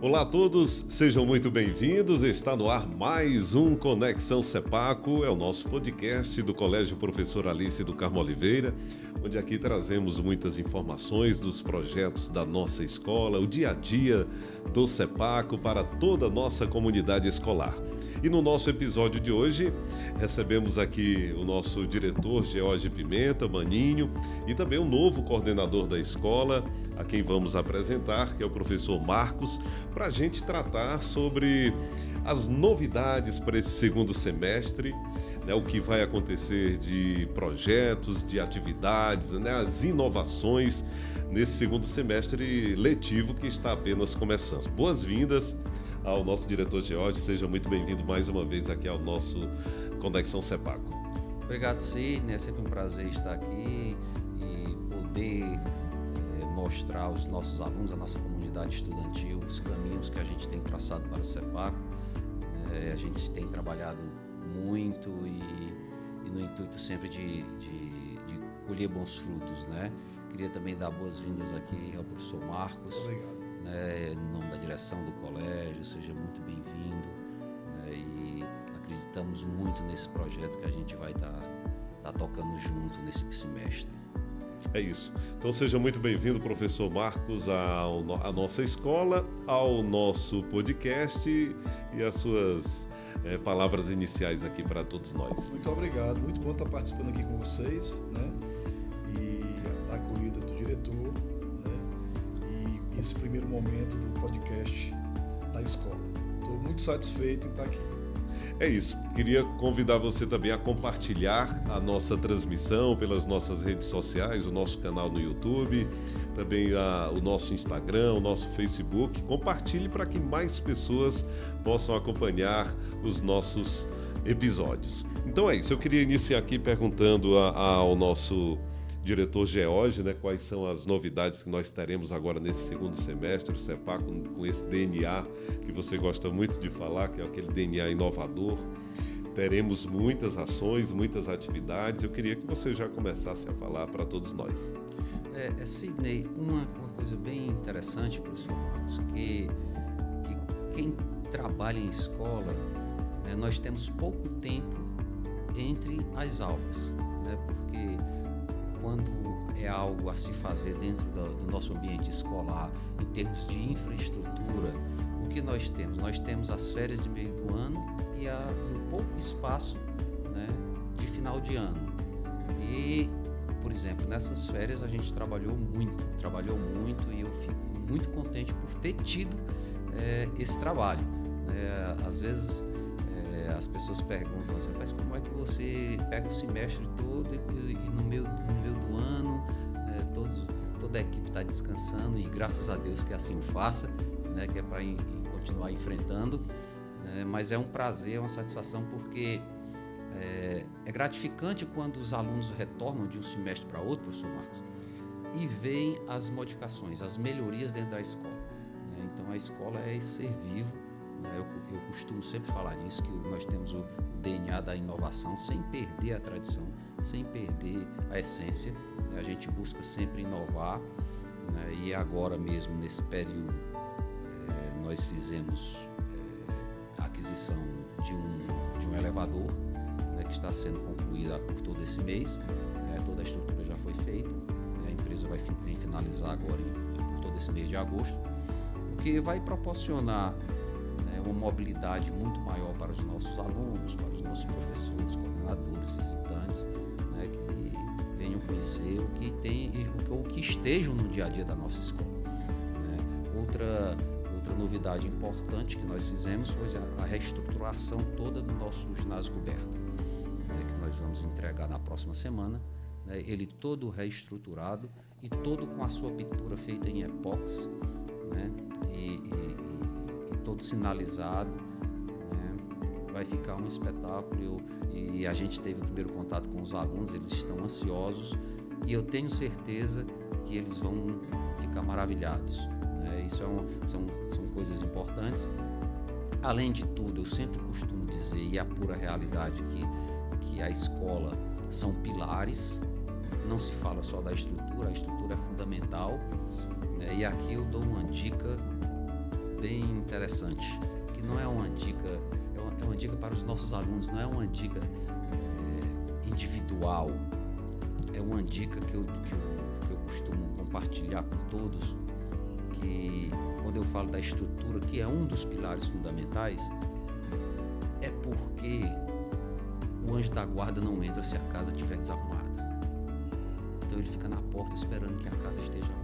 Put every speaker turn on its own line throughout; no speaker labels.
Olá a todos, sejam muito bem-vindos. Está no ar mais um Conexão Sepaco, é o nosso podcast do Colégio Professor Alice do Carmo Oliveira, onde aqui trazemos muitas informações dos projetos da nossa escola, o dia a dia do Sepaco para toda a nossa comunidade escolar. E no nosso episódio de hoje, recebemos aqui o nosso diretor George Pimenta, Maninho, e também o novo coordenador da escola, a quem vamos apresentar, que é o professor Marcos, para a gente tratar sobre as novidades para esse segundo semestre, né, o que vai acontecer de projetos, de atividades, né, as inovações nesse segundo semestre letivo que está apenas começando. Boas-vindas ao nosso diretor George, seja muito bem-vindo mais uma vez aqui ao nosso Conexão Sepaco.
Obrigado, Sidney, é sempre um prazer estar aqui e poder mostrar aos nossos alunos, à nossa comunidade estudantil, os caminhos que a gente tem traçado para o Sepaco. A gente tem trabalhado muito e no intuito sempre de colher bons frutos, né? Queria também dar boas-vindas aqui ao professor Marcos.
Obrigado.
Em nome da direção do colégio, seja muito bem-vindo, e acreditamos muito nesse projeto que a gente vai estar tocando junto nesse semestre.
É isso. Então seja muito bem-vindo, professor Marcos, à nossa escola, ao nosso podcast e as suas palavras iniciais aqui para todos nós.
Muito obrigado, muito bom estar participando aqui com vocês, né? E da acolhida do diretor, né? E esse primeiro momento do podcast da escola. Estou muito satisfeito em estar aqui.
É isso. Queria convidar você também a compartilhar a nossa transmissão pelas nossas redes sociais, o nosso canal no YouTube, também o nosso Instagram, o nosso Facebook. Compartilhe para que mais pessoas possam acompanhar os nossos episódios. Então é isso. Eu queria iniciar aqui perguntando ao nosso diretor George, né, quais são as novidades que nós teremos agora nesse segundo semestre, o Sepaco, com esse DNA que você gosta muito de falar, que é aquele DNA inovador. Teremos muitas ações, muitas atividades. Eu queria que você já começasse a falar para todos nós.
Sidney, uma coisa bem interessante, professor Marcos, que quem trabalha em escola, né, nós temos pouco tempo entre as aulas, né, porque quando é algo a se fazer dentro do nosso ambiente escolar, em termos de infraestrutura, o que nós temos? Nós temos as férias de meio do ano e um pouco espaço, né, de final de ano. E, por exemplo, nessas férias a gente trabalhou muito e eu fico muito contente por ter tido esse trabalho. Às vezes as pessoas perguntam assim, mas como é que você pega o semestre todo e no meio do ano toda a equipe está descansando, e graças a Deus que assim o faça, né, que é para continuar enfrentando, mas é um prazer, é uma satisfação, porque é gratificante quando os alunos retornam de um semestre para outro, professor Marcos, e veem as modificações, as melhorias dentro da escola, né? Então a escola é esse ser vivo. Eu costumo sempre falar nisso, que nós temos o DNA da inovação sem perder a tradição, sem perder a essência. A gente busca sempre inovar, né? E agora mesmo, nesse período, nós fizemos a aquisição de um elevador, né, que está sendo concluída por todo esse mês. Toda a estrutura já foi feita, a empresa vai finalizar agora por todo esse mês de agosto, o que vai proporcionar uma mobilidade muito maior para os nossos alunos, para os nossos professores, coordenadores, visitantes, né, que venham conhecer o que estejam no dia a dia da nossa escola, né? Outra novidade importante que nós fizemos foi a reestruturação toda do nosso ginásio coberto, né, que nós vamos entregar na próxima semana, né, ele todo reestruturado e todo com a sua pintura feita em epóxi, né, e todo sinalizado, né? Vai ficar um espetáculo, e a gente teve o primeiro contato com os alunos, eles estão ansiosos e eu tenho certeza que eles vão ficar maravilhados, né? Isso são coisas importantes. Além de tudo, eu sempre costumo dizer, e é a pura realidade, que a escola são pilares, não se fala só da estrutura, a estrutura é fundamental, né? E aqui eu dou uma dica bem interessante, que não é uma dica, é uma dica para os nossos alunos, não é uma dica individual, é uma dica que eu costumo compartilhar com todos, que quando eu falo da estrutura, que é um dos pilares fundamentais, é porque o anjo da guarda não entra se a casa estiver desarrumada. Então ele fica na porta esperando que a casa esteja arrumada.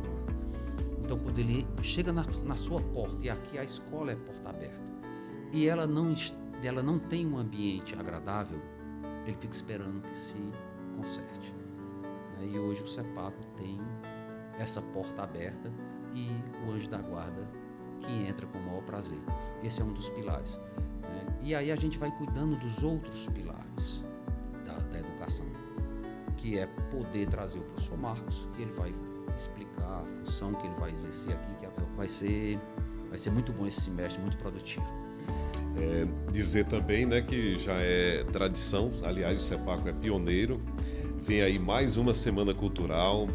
Então quando ele chega na sua porta, e aqui a escola é porta aberta, e ela não tem um ambiente agradável, ele fica esperando que se conserte. E hoje o CEPACO tem essa porta aberta e o anjo da guarda que entra com o maior prazer. Esse é um dos pilares. E aí a gente vai cuidando dos outros pilares da educação, que é poder trazer o professor Marcos, e ele vai explicar a função que ele vai exercer aqui, que vai ser muito bom esse semestre, muito produtivo.
Dizer também, né, que já é tradição, aliás, o CEPACO é pioneiro, vem aí mais uma semana cultural,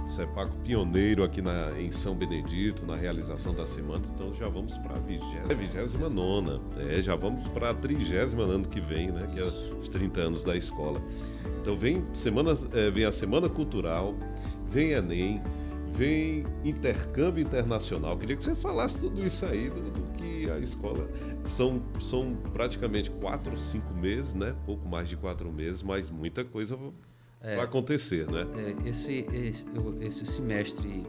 CEPACO pioneiro aqui em São Benedito, na realização das semanas, então já vamos para a 29ª, já vamos para a 30ª ano que vem, né, que é os 30 anos da escola. Então vem a Semana Cultural, vem Enem, vem intercâmbio internacional. Queria que você falasse tudo isso aí, do que a escola... São praticamente 4, 5 meses, né? Pouco mais de 4 meses, mas muita coisa vai acontecer, né?
Esse semestre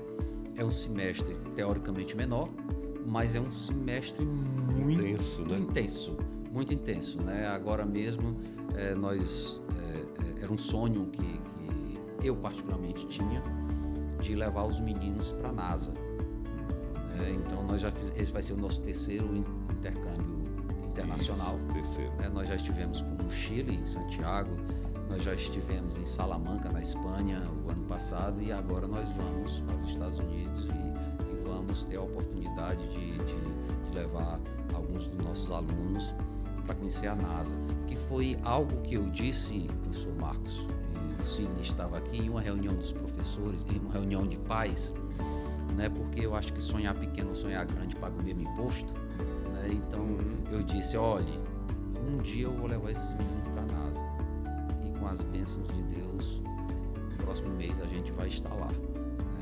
é um semestre teoricamente menor, mas é um semestre muito intenso, né? Muito intenso, né? Agora mesmo, era um sonho que eu particularmente tinha, de levar os meninos para a NASA. Então esse vai ser o nosso terceiro intercâmbio internacional.
Terceiro.
Nós já estivemos no Chile, em Santiago, nós já estivemos em Salamanca, na Espanha, o ano passado, e agora nós vamos para os Estados Unidos e vamos ter a oportunidade de levar alguns dos nossos alunos para conhecer a NASA, que foi algo que eu disse, professor Marcos, e o Sidney estava aqui em uma reunião dos professores, em uma reunião de pais, né, porque eu acho que sonhar pequeno, sonhar grande paga o mesmo imposto, né? Então eu disse, olhe, um dia eu vou levar esses meninos para a NASA, e com as bênçãos de Deus, no próximo mês a gente vai estar lá.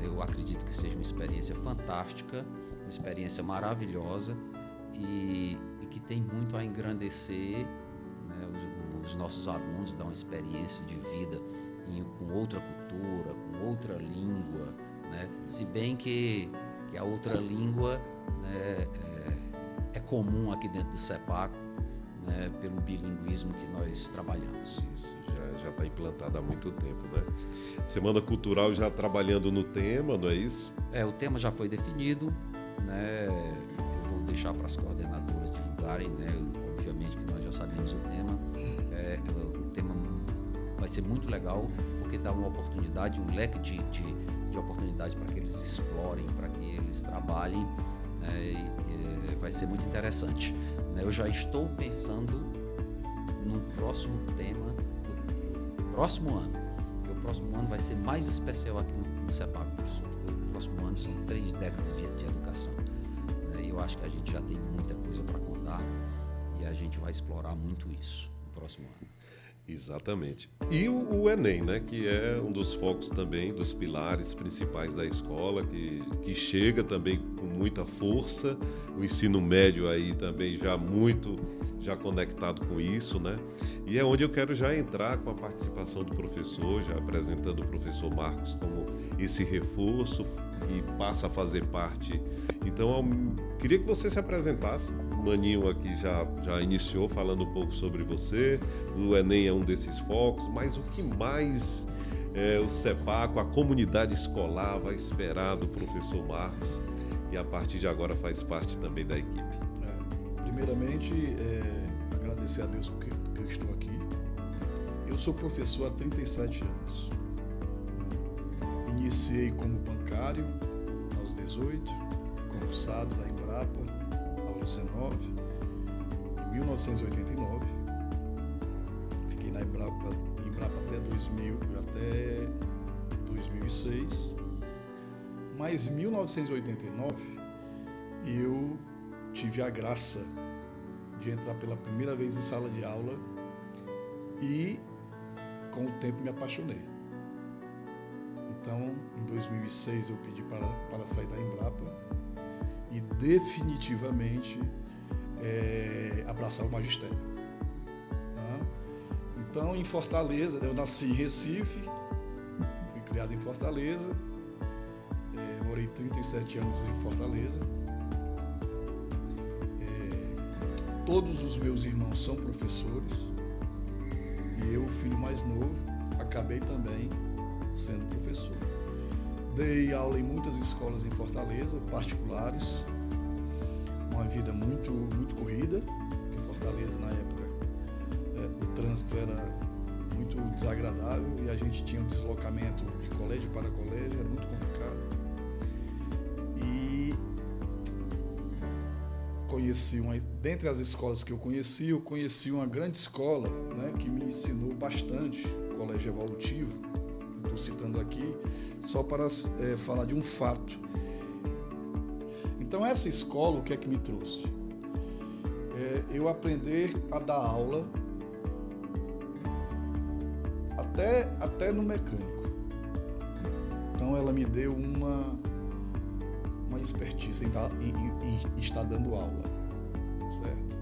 Eu acredito que seja uma experiência fantástica, uma experiência maravilhosa, e que tem muito a engrandecer, né, os nossos alunos, dar uma experiência de vida com outra cultura, com outra língua, né? Se bem que a outra língua, né, é comum aqui dentro do CEPACO, né, pelo bilinguismo que nós trabalhamos.
Isso, já está implantado há muito tempo, né? Semana Cultural já trabalhando no tema, não é isso?
O tema já foi definido, né? Eu vou deixar para as coordenadoras divulgarem, né? Obviamente que nós já sabemos o tema. O tema vai ser muito legal, porque dá uma oportunidade, um leque de oportunidades para que eles explorem, para que eles trabalhem, né? Vai ser muito interessante, né? Eu já estou pensando no próximo tema do próximo ano, porque o próximo ano vai ser mais especial aqui no CEPACO, professor. O próximo ano são 3 décadas de educação, né? E eu acho que a gente já tem muita coisa para contar e a gente vai explorar muito isso no próximo ano.
Exatamente. E o Enem, né, que é um dos focos também, dos pilares principais da escola, que chega também com muita força, o ensino médio aí também já conectado com isso, né? E é onde eu quero já entrar com a participação do professor, já apresentando o professor Marcos como esse reforço que passa a fazer parte. Então, queria que você se apresentasse. O Maninho aqui já iniciou falando um pouco sobre você, o Enem é um desses focos, mas o que mais o CEPACO, a comunidade escolar vai esperar do professor Marcos, que a partir de agora faz parte também da equipe?
Primeiramente, agradecer a Deus porque eu estou aqui. Eu sou professor há 37 anos. Iniciei como bancário aos 18, concursado na Embrapa aos 19, em 1989. Fiquei na Embrapa até 2006. Mas em 1989 eu tive a graça de entrar pela primeira vez em sala de aula e, com o tempo, me apaixonei. Então, em 2006, eu pedi para sair da Embrapa e definitivamente abraçar o magistério. Tá? Então, em Fortaleza, eu nasci em Recife, fui criado em Fortaleza, morei 37 anos em Fortaleza. Todos os meus irmãos são professores e eu, filho mais novo, acabei também sendo professor. Dei aula em muitas escolas em Fortaleza, particulares, uma vida muito, muito corrida, porque Fortaleza, na época, o trânsito era muito desagradável e a gente tinha um deslocamento de colégio para colégio, era muito complicado. E dentre as escolas que eu conheci uma grande escola, né, que me ensinou bastante, o Colégio Evolutivo. Estou citando aqui só para falar de um fato. Então, essa escola, o que é que me trouxe? Eu aprender a dar aula até no mecânico. Então, ela me deu uma expertise em estar dando aula, certo?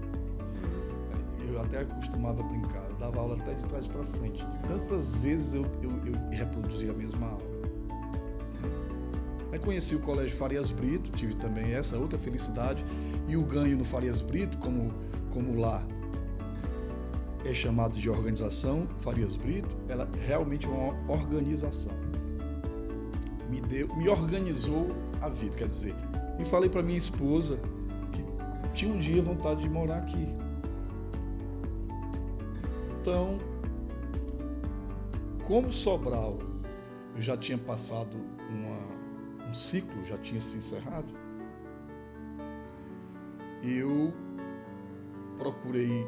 Eu até costumava brincar, eu dava aula até de trás para frente. Tantas vezes eu reproduzia a mesma aula. Aí conheci o Colégio Farias Brito, tive também essa outra felicidade, e o ganho no Farias Brito, como lá é chamado de organização, Farias Brito, ela realmente é uma organização. Me organizou a vida, quer dizer, e falei para minha esposa que tinha um dia vontade de morar aqui. Então, como Sobral, eu já tinha passado um ciclo, já tinha se encerrado, eu procurei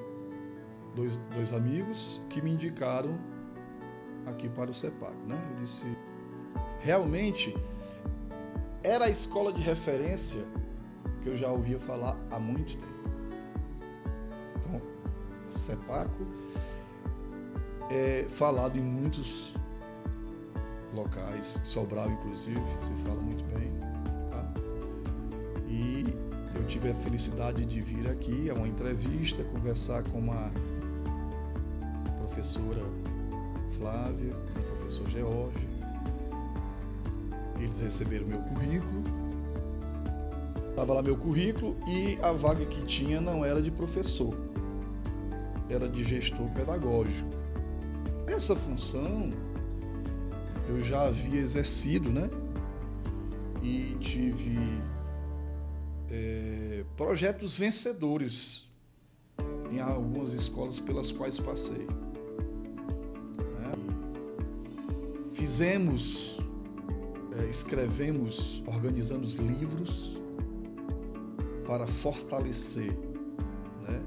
dois amigos que me indicaram aqui para o CEPAC, né? Eu disse, realmente era a escola de referência que eu já ouvia falar há muito tempo. Então, CEPACO é falado em muitos locais, Sobral inclusive, se fala muito bem, tá? E eu tive a felicidade de vir aqui a uma entrevista, conversar com uma professora Flávia, o professor George. Eles receberam meu currículo, estava lá meu currículo e a vaga que tinha não era de professor, era de gestor pedagógico. Essa função eu já havia exercido, né? E tive projetos vencedores em algumas escolas pelas quais passei. Né? Escrevemos, organizamos livros para fortalecer, né,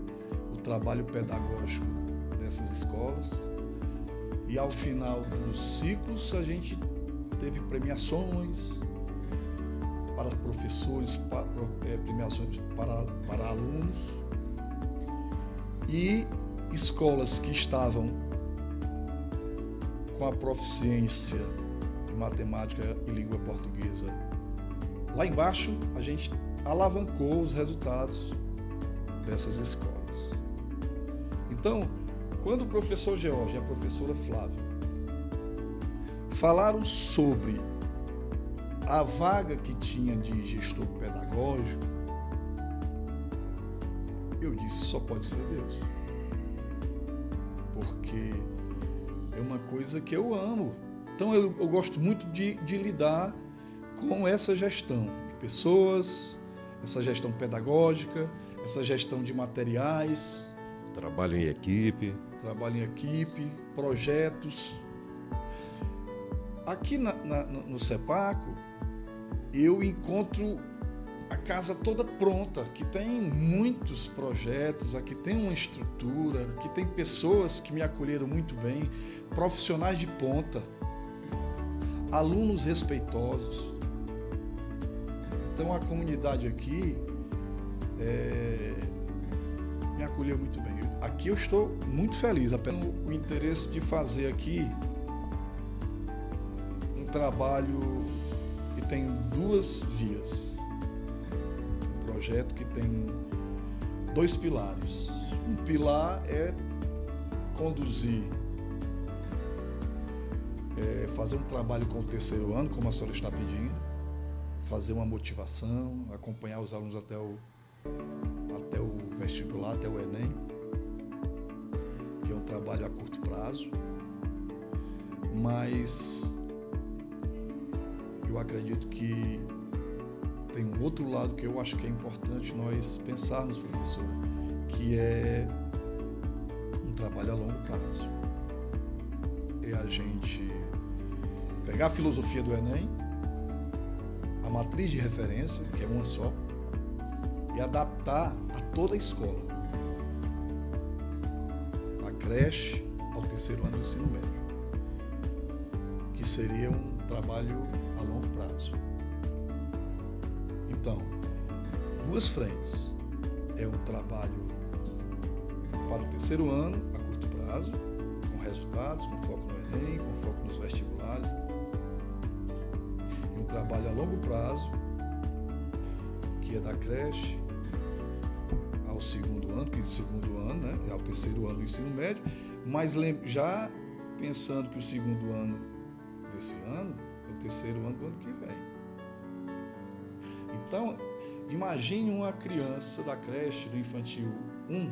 o trabalho pedagógico dessas escolas. E ao final dos ciclos a gente teve premiações para professores, premiações para alunos e escolas que estavam com a proficiência em matemática e língua portuguesa lá embaixo, a gente alavancou os resultados dessas escolas. Então, quando o professor George e a professora Flávia falaram sobre a vaga que tinha de gestor pedagógico, eu disse, só pode ser Deus. Porque é uma coisa que eu amo. Então eu gosto muito de lidar com essa gestão de pessoas, essa gestão pedagógica, essa gestão de materiais.
Trabalho em equipe, projetos. Aqui no CEPACO, eu encontro a casa toda pronta, que tem muitos projetos, aqui tem uma estrutura, aqui tem pessoas que me acolheram muito bem, profissionais de ponta, alunos respeitosos. Então a comunidade aqui
me acolheu muito bem. Aqui eu estou muito feliz, apenas o interesse de fazer aqui um trabalho que tem 2 vias. Um projeto que tem 2 pilares. Um pilar é conduzir, fazer um trabalho com o 3º ano, como a senhora está pedindo, fazer uma motivação, acompanhar os alunos até o vestibular, até o Enem, que é um trabalho a curto prazo, mas eu acredito que tem um outro lado que eu acho que é importante nós pensarmos, professora, que é um trabalho a longo prazo. É a gente pegar a filosofia do Enem, a matriz de referência, que é uma só, e adaptar a toda a escola, da creche ao 3º ano do ensino médio, que seria um trabalho a longo prazo. Então, 2 frentes. É um trabalho para o 3º ano, a curto prazo, com resultados, com foco no Enem, com foco nos vestibulares. E um trabalho a longo prazo, que é da creche ao 2º ano, que é o 2º ano, né, é ao 3º ano do ensino médio, mas já pensando que o 2º ano desse ano é o 3º ano do ano que vem. Então, imagine uma criança da creche, do infantil 1,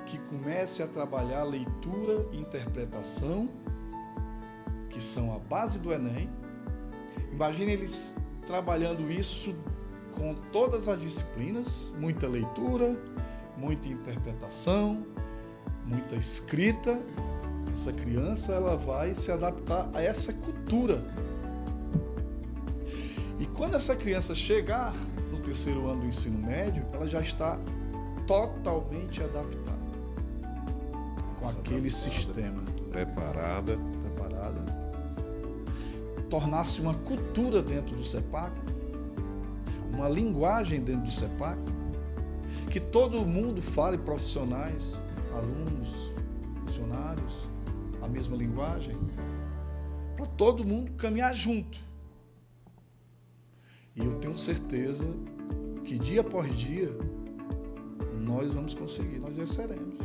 que comece a trabalhar leitura e interpretação, que são a base do Enem. Imagine eles trabalhando isso com todas as disciplinas, muita leitura, muita interpretação, muita escrita. Essa criança ela vai se adaptar a essa cultura. E quando essa criança chegar no 3º ano do ensino médio, ela já está totalmente adaptada com aquele sistema.
Preparada.
Tornar-se uma cultura dentro do CEPAC, uma linguagem dentro do CEPAC, que todo mundo fale, profissionais, alunos, funcionários, a mesma linguagem, para todo mundo caminhar junto. E eu tenho certeza que dia após dia nós vamos conseguir, nós venceremos.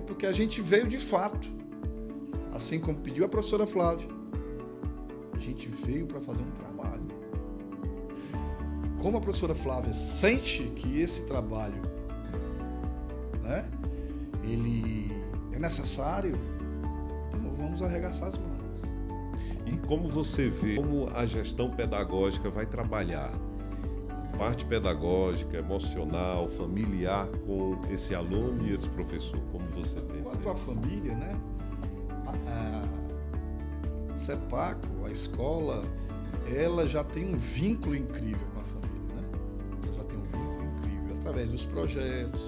Porque a gente veio de fato, assim como pediu a professora Flávia, a gente veio para fazer um trabalho. E como a professora Flávia sente que esse trabalho, né, ele é necessário, então vamos arregaçar as mangas.
E como você vê, como a gestão pedagógica vai trabalhar a parte pedagógica, emocional, familiar com esse aluno e esse professor? Como você pensa?
Quanto à família, né? A CEPAC, a escola, ela já tem um vínculo incrível com a família, né? Ela já tem um vínculo incrível através dos projetos,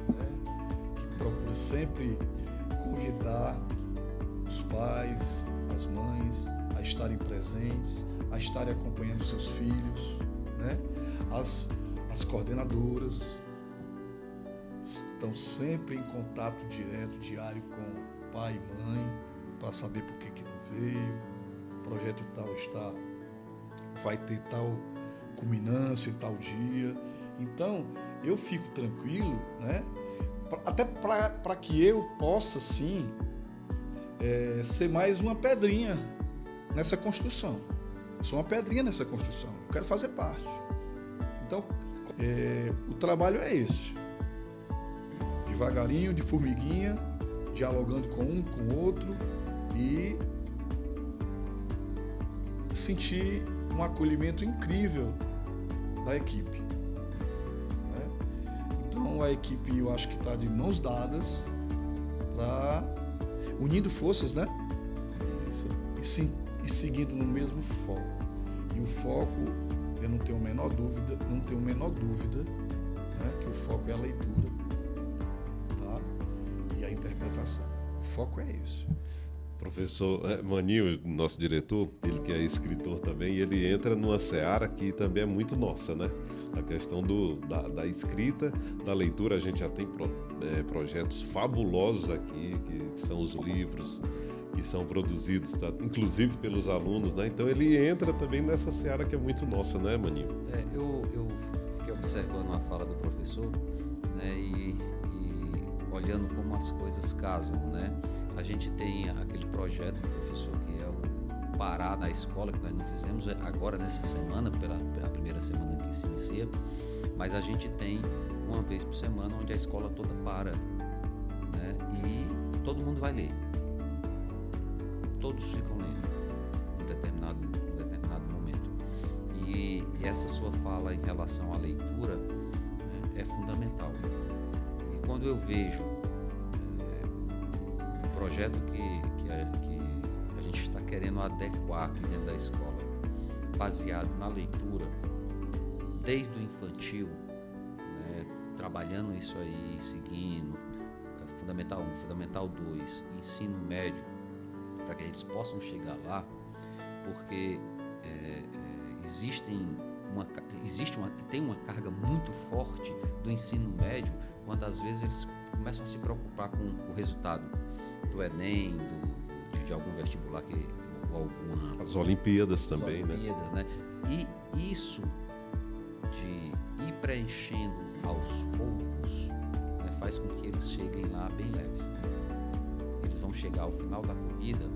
né? Que procura sempre convidar os pais, as mães a estarem presentes, a estarem acompanhando seus filhos, né? As coordenadoras estão sempre em contato direto, diário com pai e mãe, para saber por que não veio, o projeto tal vai ter tal culminância em tal dia. Então, eu fico tranquilo, né? Até para que eu possa, sim, ser mais uma pedrinha nessa construção. Eu sou uma pedrinha nessa construção, eu quero fazer parte. Então, o trabalho é esse. Devagarinho, de formiguinha, dialogando com um, com o outro e sentir um acolhimento incrível da equipe. Né? Então, a equipe, eu acho que está de mãos dadas, unindo forças, né? Isso. E seguindo no mesmo foco. E o foco, eu não tenho a menor dúvida, né, que o foco é a leitura, tá? E a interpretação. O foco é isso.
Professor Maninho, nosso diretor, ele que é escritor também, ele entra numa seara que também é muito nossa, né? A questão da escrita, da leitura, a gente já tem projetos fabulosos aqui, que são os livros que são produzidos, tá? Inclusive pelos alunos, né? Então ele entra também nessa seara que é muito nossa, né, Maninho?
Eu fiquei observando a fala do professor, né, e olhando como as coisas casam, né? A gente tem aquele projeto do professor que é o Parar na Escola, que nós não fizemos agora nessa semana, pela primeira semana que se inicia, mas a gente tem uma vez por semana onde a escola toda para, né? E todo mundo vai ler. Todos ficam lendo em determinado momento. E essa sua fala em relação à leitura é fundamental. E quando eu vejo projeto que a gente está querendo adequar aqui dentro da escola, baseado na leitura, desde o infantil, né, trabalhando isso aí, seguindo, Fundamental 1, Fundamental 2, ensino médio, para que eles possam chegar lá, porque tem uma carga muito forte do ensino médio, quando às vezes eles começam a se preocupar com o resultado do Enem, de algum vestibular ou alguma...
As Olimpíadas também, né?
E isso de ir preenchendo aos poucos, né, faz com que eles cheguem lá bem leves. Eles vão chegar ao final da corrida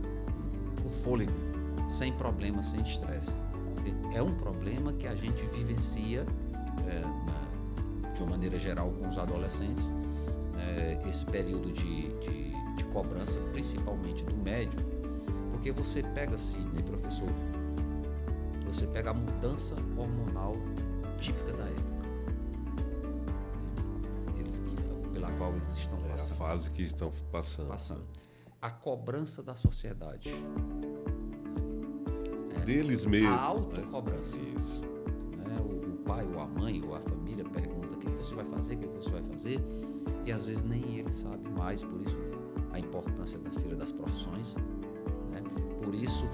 com fôlego, sem problema, sem estresse. É um problema que a gente vivencia de uma maneira geral com os adolescentes, esse período de cobrança, principalmente do médio, porque você pega assim, né, professor, você pega a mudança hormonal típica da época, pela qual eles estão passando.
A fase que estão passando.
A cobrança da sociedade.
Deles mesmos.
A autocobrança.
Né? Isso.
O pai ou a mãe ou a família pergunta o que você vai fazer, o que você vai fazer, e às vezes nem ele sabe mais, por isso a importância da Feira das Profissões, né? Por isso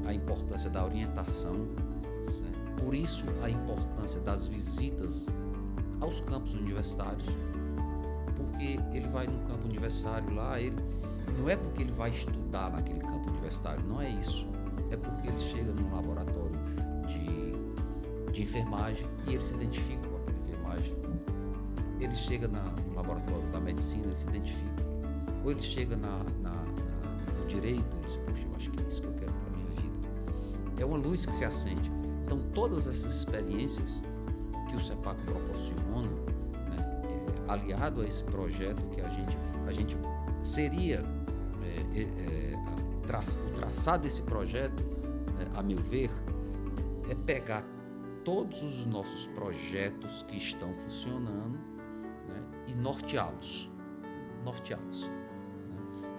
a importância da orientação, né? Por isso a importância das visitas aos campos universitários, porque ele vai num campo universitário lá, não é porque ele vai estudar naquele campo universitário, não é isso, é porque ele chega num laboratório de enfermagem e ele se identifica com aquela enfermagem, ele chega no laboratório da medicina, ele se identifica, ou ele chega no direito, ele diz, poxa, eu acho que é isso que eu quero para a minha vida. É uma luz que se acende. Então, todas essas experiências que o CEPAC proporciona, né, aliado a esse projeto que a gente seria, o traçado desse projeto, a meu ver, é pegar todos os nossos projetos que estão funcionando, né, e norteá-los.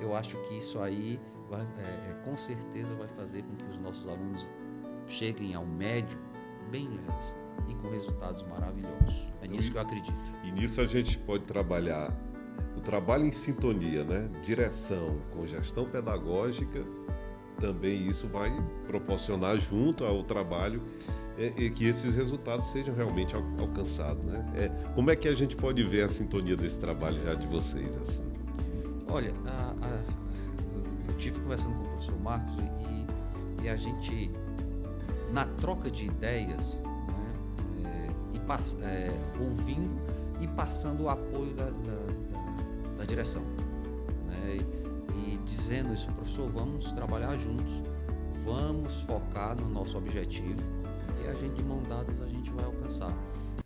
Eu acho que isso aí com certeza vai fazer com que os nossos alunos cheguem ao médio bem leves e com resultados maravilhosos. É nisso que eu acredito.
E nisso a gente pode trabalhar o trabalho em sintonia, né? Direção com gestão pedagógica, também isso vai proporcionar junto ao trabalho que esses resultados sejam realmente alcançados, né? Como é que a gente pode ver a sintonia desse trabalho já de vocês, assim?
Olha, eu estive conversando com o professor Marcos e a gente, na troca de ideias, né, ouvindo e passando o apoio da direção, né, e dizendo isso, professor, vamos trabalhar juntos, vamos focar no nosso objetivo e a gente, de mão dadas, a gente vai alcançar.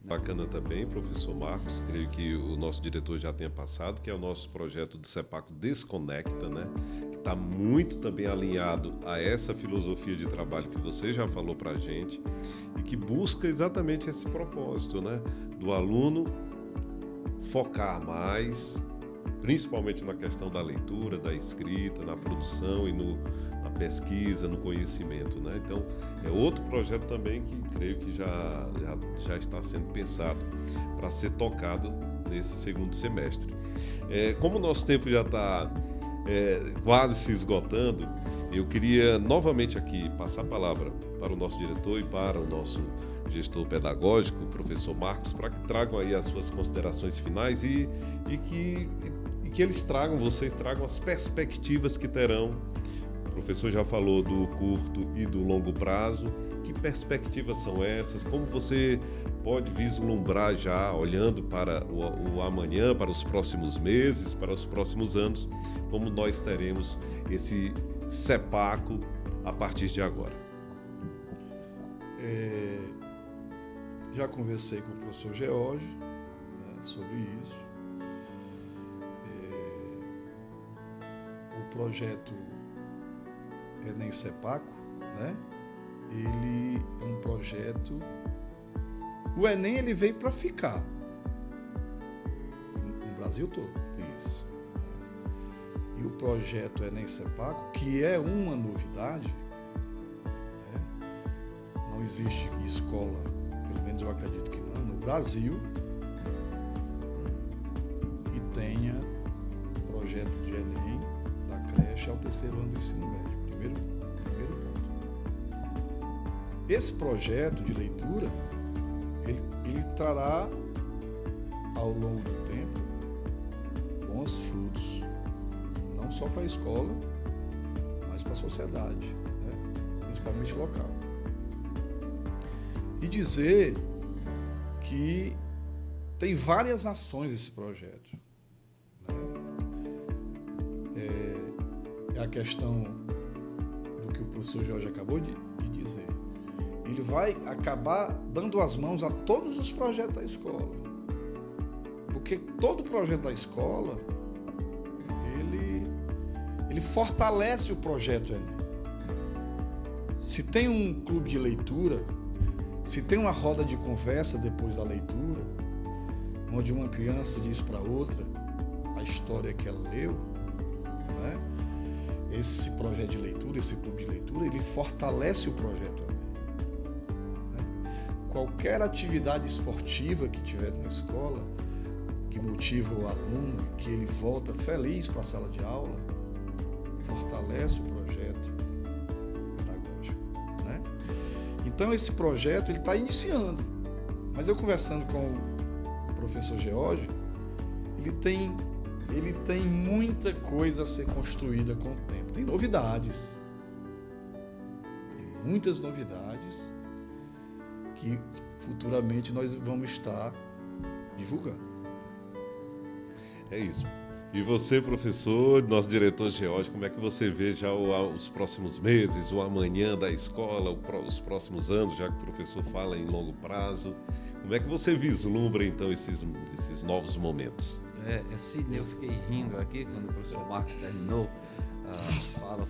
Bacana também, professor Marcos, creio que o nosso diretor já tenha passado, que é o nosso projeto do CEPAC Desconecta, né? Que está muito também alinhado a essa filosofia de trabalho que você já falou para a gente e que busca exatamente esse propósito, né? Do aluno focar mais, principalmente na questão da leitura, da escrita, na produção e na pesquisa, no conhecimento, né? Então, é outro projeto também que creio que já está sendo pensado para ser tocado nesse segundo semestre. Como o nosso tempo já está quase se esgotando, eu queria novamente aqui passar a palavra para o nosso diretor e para o nosso gestor pedagógico, o professor Marcos, para que tragam aí as suas considerações finais e que vocês tragam as perspectivas que terão. O professor já falou do curto e do longo prazo. Que perspectivas são essas? Como você pode vislumbrar já, olhando para o amanhã, para os próximos meses, para os próximos anos, como nós teremos esse CEPACO a partir de agora?
Já conversei com o professor George, né, sobre isso. O projeto Enem CEPACO, né? Ele é um projeto... O Enem ele veio para ficar no Brasil todo.
Isso.
E o projeto Enem CEPACO, que é uma novidade, né? Não existe escola, pelo menos eu acredito que não, no Brasil, que tenha projeto de Enem da creche ao 3º ano do ensino médio. Primeiro ponto. Esse projeto de leitura, ele trará, ao longo do tempo, bons frutos, não só para a escola, mas para a sociedade, né? Principalmente local. E dizer que tem várias ações esse projeto, né? É a questão do que o professor Jorge acabou de dizer. Ele vai acabar dando as mãos a todos os projetos da escola. Porque todo projeto da escola, ele fortalece o projeto Enem. Se tem um clube de leitura, se tem uma roda de conversa depois da leitura, onde uma criança diz para outra a história que ela leu, né? Esse projeto de leitura, esse clube de leitura, ele fortalece o projeto Enem. Qualquer atividade esportiva que tiver na escola, que motiva o aluno, que ele volta feliz para a sala de aula, fortalece o projeto pedagógico, né? Então esse projeto ele está iniciando, mas eu conversando com o professor George, ele tem muita coisa a ser construída com o tempo. Tem novidades, tem muitas novidades que futuramente nós vamos estar divulgando.
É isso. E você, professor, nosso diretor George, como é que você vê já os próximos meses, o amanhã da escola, os próximos anos, já que o professor fala em longo prazo? Como é que você vislumbra, então, esses novos momentos?
Sidney, eu fiquei rindo aqui quando o professor Marcos terminou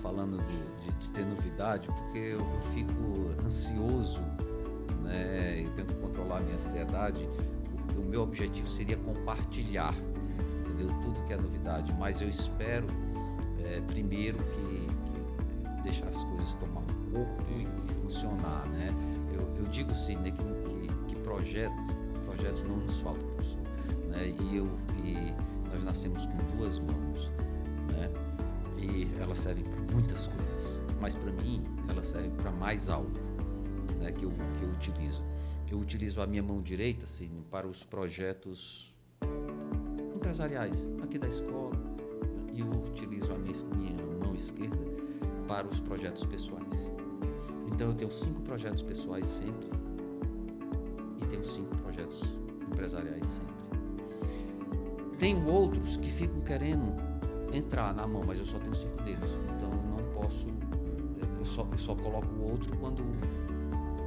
falando de ter novidade, porque eu fico ansioso, né? Eu tenho que controlar a minha ansiedade, porque o meu objetivo seria compartilhar, entendeu? Tudo que é novidade, mas eu espero primeiro que deixar as coisas tomar um corpo e funcionar, né? Eu digo, Sidney, que projetos não nos faltam, professor, né? E nós nascemos com 2 mãos, né? E elas servem para muitas coisas, mas para mim elas servem para mais algo, né, que eu utilizo. Eu utilizo a minha mão direita, assim, para os projetos empresariais aqui da escola, e eu utilizo a minha mão esquerda para os projetos pessoais. Então eu tenho 5 projetos pessoais sempre e tenho 5 projetos empresariais sempre. Tenho outros que ficam querendo entrar na mão, mas eu só tenho 5 dedos, então eu não posso, eu só coloco o outro quando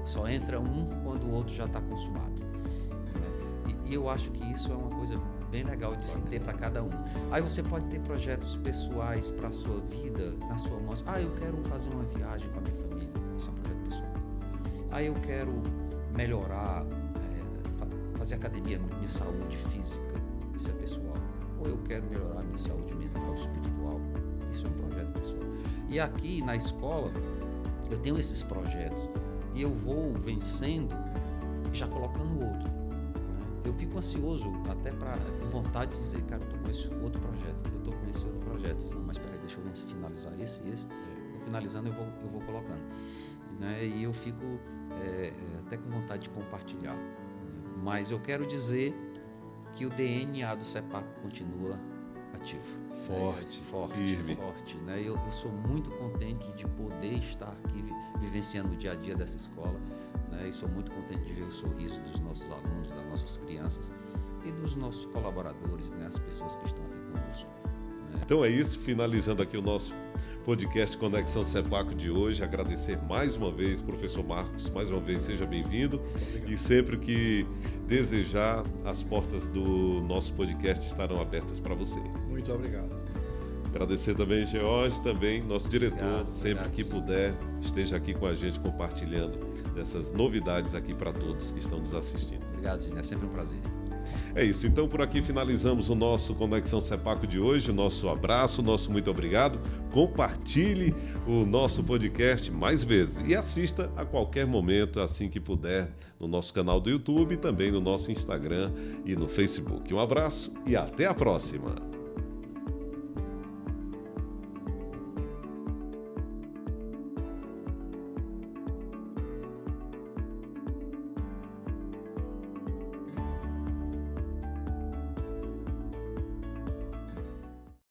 só entra um, quando o outro já está consumado, né? E eu acho que isso é uma coisa bem legal de se ter para cada um. Aí você pode ter projetos pessoais para a sua vida, na sua mão. Eu quero fazer uma viagem com a minha família, isso é um projeto pessoal. Aí eu quero melhorar, fazer academia, minha saúde física, isso é pessoal. Ou eu quero melhorar minha saúde mental, espiritual, isso é um projeto pessoal. E aqui na escola eu tenho esses projetos e eu vou vencendo e já colocando outro, né? Eu fico ansioso até com vontade de dizer, cara, eu tô com esse outro projeto, não, mas peraí, finalizar esse. Finalizando, eu vou colocando. Né? E eu fico até com vontade de compartilhar. Mas eu quero dizer que o DNA do CEPACO continua ativo.
Forte, firme.
Forte, né? Eu sou muito contente de poder estar aqui vivenciando o dia a dia dessa escola, né? E sou muito contente de ver o sorriso dos nossos alunos, das nossas crianças e dos nossos colaboradores, né? As pessoas que estão aqui conosco. Né?
Então é isso, finalizando aqui o nosso podcast Conexão CEPACO de hoje. Agradecer mais uma vez, professor Marcos, mais uma vez seja bem-vindo. E sempre que desejar, as portas do nosso podcast estarão abertas para você.
Muito obrigado.
Agradecer também, George, também nosso diretor,
Obrigado,
sempre que puder, esteja aqui com a gente compartilhando dessas novidades aqui para todos que estão nos assistindo.
Obrigado, Zine, é sempre um prazer.
É isso, então por aqui finalizamos o nosso Conexão CEPACO de hoje, o nosso abraço, o nosso muito obrigado. Compartilhe o nosso podcast mais vezes e assista a qualquer momento, assim que puder, no nosso canal do YouTube e também no nosso Instagram e no Facebook. Um abraço e até a próxima!